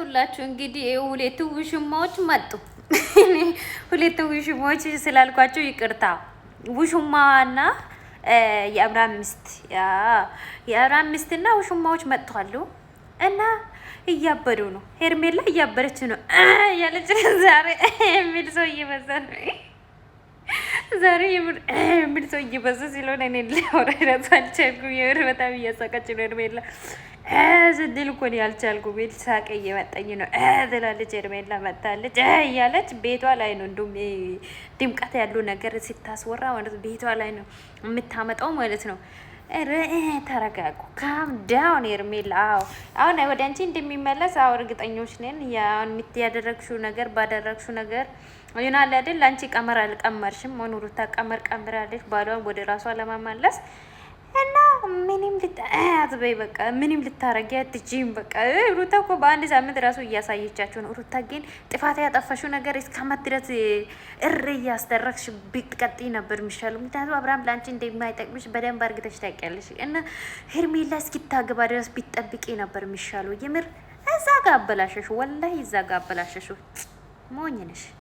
መጡላችሁ እንግዲህ ሁለቱ ውሽማዎች መጡ። ሁለቱ ውሽማዎች ስላልኳቸው ይቅርታ። ውሽማና የአብርሃም ሚስትና ውሽማዎች መጥተዋል እና እያበዱ ነው። ሄርሜላ እያበደች ነው ያለች ዛሬ የሚል ሰው እየበዛ ነው። ዛሬ የሚል ሰው እየበዛ ስለሆነ እኔ ሊያወራ እራሱ አልቻልኩም። የምር በጣም እያሳቀች ነው ሄርሜላ ስትል እኮ ነው ያልቻልኩም። ቤት ሳቄ እየመጣኝ ነው ትላለች ሄርሜላ መጣለች እያለች ቤቷ ላይ ነው እንዲሁም ድምቀት ያለው ነገር ስታስወራ ማለት ቤቷ ላይ ነው የምታመጣው ማለት ነው። ተረጋጉ፣ ካም ዳውን ሄርሜላ። አሁን ወደ አንቺ እንደሚመለስ እርግጠኞች ነን። ያደረግሽው ነገር ባደረግሽው ነገር ይሆናል አይደል? አንቺ ቀመር አልቀመርሽም፣ ሩታ ቀመር ቀምራለች ባሏን ወደ ራሷ ለማመለስ እና ምንም ልታያዝበይ በቃ ምንም ልታረጊ አትችይም። በቃ ሩታ እኮ በአንድ ሳምንት ራሱ እያሳየቻቸው ነው። ሩታ ግን ጥፋት ያጠፋሽው ነገር እስከመት ድረስ እያስደረግሽ ቢቀጥይ ነበር የሚሻለው። ምክንያቱም አብርሃም ለአንቺ እንደማይጠቅምሽ በደንብ አርግተሽ ታውቂያለሽ። እና ሄርሜላ እስኪታገባ ድረስ ቢጠብቂ ነበር የሚሻለው። የምር እዛ ጋ አበላሸሹ፣ ወላሂ እዛ ጋ አበላሸሹ። ሞኝ ነሽ።